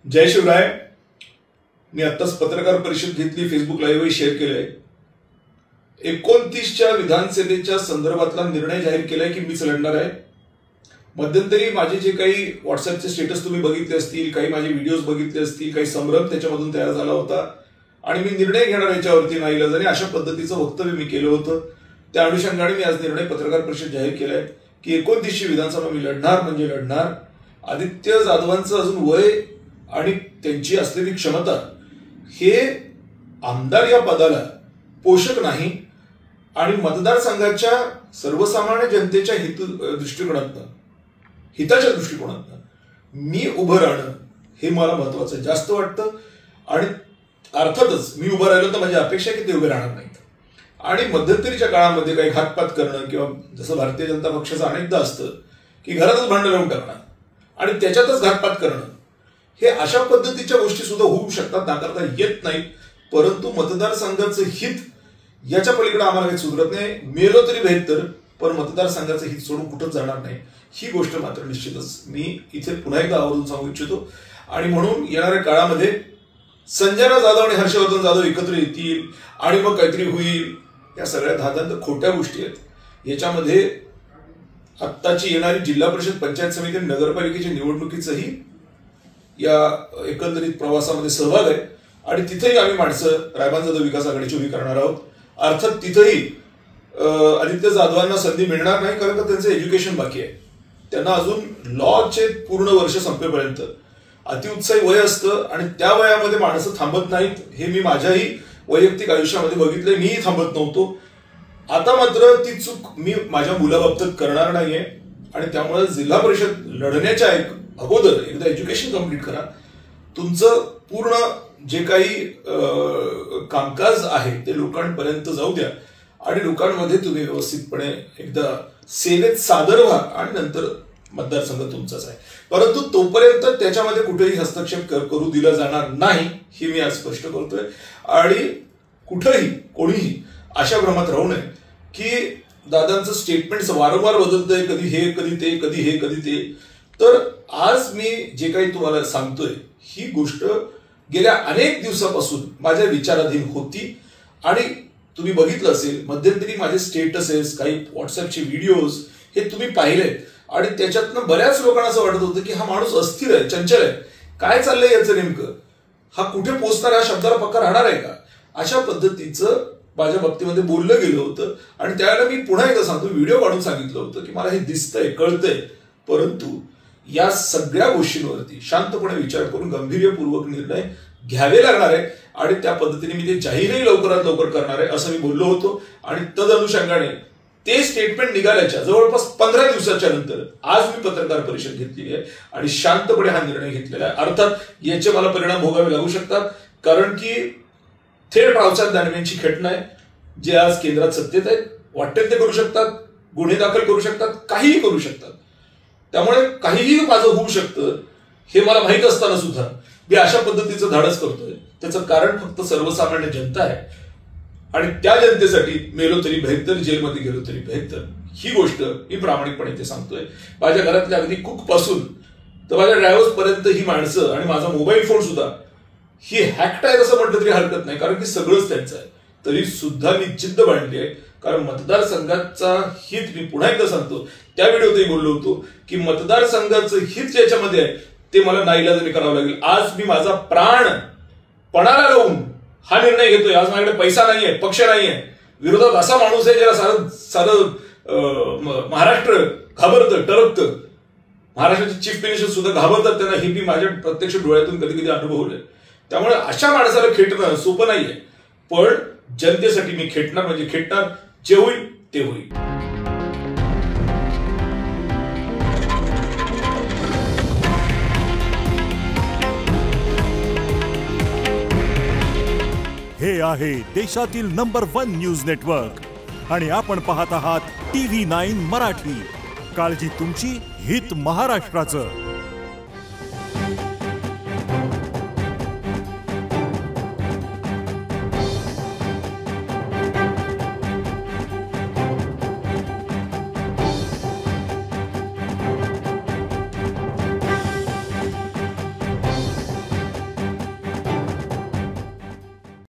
जय शिवराय। मी आत्ताच पत्रकार परिषद घेतली, फेसबुक लाईव्हही शेअर केलंय। 29च्या विधानसभेच्या संदर्भातला निर्णय जाहीर केलाय की मीच लढणार आहे। मध्यंतरी माझे जे काही व्हॉट्सअपचे स्टेटस तुम्ही बघितले असतील, काही माझे व्हिडिओज बघितले असतील, काही संभ्रम त्याच्यामधून तयार झाला होता आणि मी निर्णय घेणार याच्यावरती नाईलाजाने अशा पद्धतीचं वक्तव्य मी केलं होतं। त्या अनुषंगाने मी आज निर्णय पत्रकार परिषद जाहीर केलाय की 29ची विधानसभा मी लढणार म्हणजे लढणार। आदित्य जाधवांचं अजून वय आणि त्यांची असलेली क्षमता हे आमदार या पदाला पोषक नाही आणि मतदारसंघाच्या सर्वसामान्य जनतेच्या हिताच्या दृष्टिकोनातून मी उभं राहणं हे मला महत्वाचं जास्त वाटतं। आणि अर्थातच मी उभं राहिलो तर माझी अपेक्षा आहे की ते उभे राहणार नाहीत आणि मध्यंतरीच्या काळामध्ये काही घातपात करणं किंवा जसं भारतीय जनता पक्षाचं अनेकदा असतं की घरातच भांडण लावून टाकणं आणि त्याच्यातच घातपात करणं, हे अशा पद्धतीच्या गोष्टी सुद्धा होऊ शकतात, नाकारता येत नाहीत। परंतु मतदारसंघाचं हित याच्या पलीकडे आम्हाला काही सुधरत नाही। मेलो तरी बेहतर, पण मतदारसंघाचं हित सोडून कुठंच जाणार नाही, ही गोष्ट मात्र निश्चितच मी इथे पुन्हा एकदा आवर्जून सांगू इच्छितो। आणि म्हणून येणाऱ्या काळामध्ये संजना जाधव आणि हर्षवर्धन जाधव एकत्र येतील आणि मग काहीतरी होईल, या सगळ्या धादांत खोट्या गोष्टी आहेत। याच्यामध्ये आत्ताची येणारी जिल्हा परिषद, पंचायत समिती, नगरपालिकेच्या निवडणुकीचंही या एकंदरीत प्रवासामध्ये सहभाग आहे आणि तिथेही आम्ही माणसं रायबान जाधव विकास आघाडीची उभी करणार आहोत। अर्थात तिथेही आदित्य जाधवांना संधी मिळणार नाही, कारण का त्यांचं एज्युकेशन बाकी आहे। त्यांना अजून लॉचे पूर्ण वर्ष संपेपर्यंत अतिउत्साही वय असतं आणि त्या वयामध्ये माणसं थांबत नाहीत, हे मी माझ्याही वैयक्तिक आयुष्यामध्ये बघितलंय। मीही थांबत नव्हतो। आता मात्र ती चूक मी माझ्या मुलाबाबतीत करणार नाहीये आणि त्यामुळे जिल्हा परिषद लढण्याच्या अगोदर एकदा एज्युकेशन कंप्लीट करा, तुमचं पूर्ण जे काही कामकाज आहे ते लोकांपर्यंत जाऊ द्या आणि लोकांमध्ये तुम्ही व्यवस्थितपणे एकदा सेवेत सादर व्हा आणि नंतर मतदारसंघ तुमचाच आहे। परंतु तोपर्यंत त्याच्यामध्ये कुठेही हस्तक्षेप करू दिला जाणार नाही, हे मी आज स्पष्ट करतोय। आणि कुठेही कोणीही अशा भ्रमात राहू नये की दादांचं स्टेटमेंट वारंवार बदलतंय, कधी हे कधी ते, कधी हे कधी ते। तर आज मी जे काही तुम्हाला सांगतोय ही गोष्ट गेल्या अनेक दिवसापासून माझ्या विचाराधीन होती आणि तुम्ही बघितलं असेल मध्यंतरी माझे स्टेटसेस, काही व्हॉट्सअपचे व्हिडिओज हे तुम्ही पाहिलेत आणि त्याच्यातनं बऱ्याच लोकांना असं वाटत होतं की हा माणूस अस्थिर आहे, चंचल आहे, काय चाललंय याचं नेमकं, हा कुठे पोहोचणार, हा शब्दाला पक्का राहणार आहे का, अशा पद्धतीचं माझ्या बाबतीमध्ये बोललं गेलं होतं। आणि त्यावेळेला मी पुन्हा एकदा सांगतो, व्हिडिओ काढून सांगितलं होतं की मला हे दिसतंय, कळतंय, परंतु या सगळ्या गोष्टींवरती शांतपणे विचार करून गांभीर्यपूर्वक निर्णय घ्यावे लागणार आहे आणि त्या पद्धतीने मी ते जाहीरही लवकरात लवकर करणार आहे असं मी बोललो होतो। आणि तद अनुषंगाने ते स्टेटमेंट निघाल्याच्या जवळपास 15 दिवसाच्या नंतर आज मी पत्रकार परिषद घेतलेली आहे आणि शांतपणे हा निर्णय घेतलेला आहे। अर्थात याचे मला परिणाम भोगावे लागू शकतात, कारण की थेट रावसाहेब दानवेंची खेटणं आहे, जे आज केंद्रात सत्तेत आहेत, वाटेल ते करू शकतात, गुन्हे दाखल करू शकतात, काहीही करू शकतात। त्यामुळे काहीही माझं होऊ शकतं हे मला माहित असताना सुद्धा मी अशा पद्धतीचं धाडस करतोय। त्याचं कारण फक्त सर्वसामान्य जनता आहे आणि त्या जनतेसाठी मेलो तरी बेहतर, जेलमध्ये गेलो तरी बेहतर, ही गोष्ट मी प्रामाणिकपणे ते सांगतोय। माझ्या घरातल्या अगदी कुक पासून तर माझ्या ड्रायव्हर्स पर्यंत ही माणसं आणि माझा मोबाईल फोन सुद्धा ही हॅक्ट आहे असं म्हटलं तरी हरकत नाही, कारण की सगळंच त्यांचं आहे। तरी सुद्धा मी जिद्द बांधली आहे, कारण मतदारसंघाचा हित, मी पुन्हा एकदा सांगतो, त्या व्हिडिओतही बोललो होतो की मतदारसंघाचं हित ज्याच्यामध्ये आहे ते मला नाईलाजाने करावं लागेल। आज मी माझा प्राण पणाला लावून हा निर्णय घेतोय। आज माझ्याकडे पैसा नाहीये, पक्ष नाहीये, विरोधात असा माणूस आहे ज्याला सारं महाराष्ट्र घाबरतं, टरकतं, महाराष्ट्राचे चीफ मिनिस्टर सुद्धा घाबरतात त्यांना, हे मी माझ्या प्रत्यक्ष डोळ्यातून कधी कधी अनुभवलंय। त्यामुळे अशा माणसाला खेटणं सोपं नाहीये, पण जनतेसाठी मी खेटणार म्हणजे खेटणार, जे होईल ते होईल। हे आहे देशातील नंबर 1 न्यूज नेटवर्क आणि आपण पाहत आहात TV9 मराठी। काळजी तुमची, हित महाराष्ट्राचं।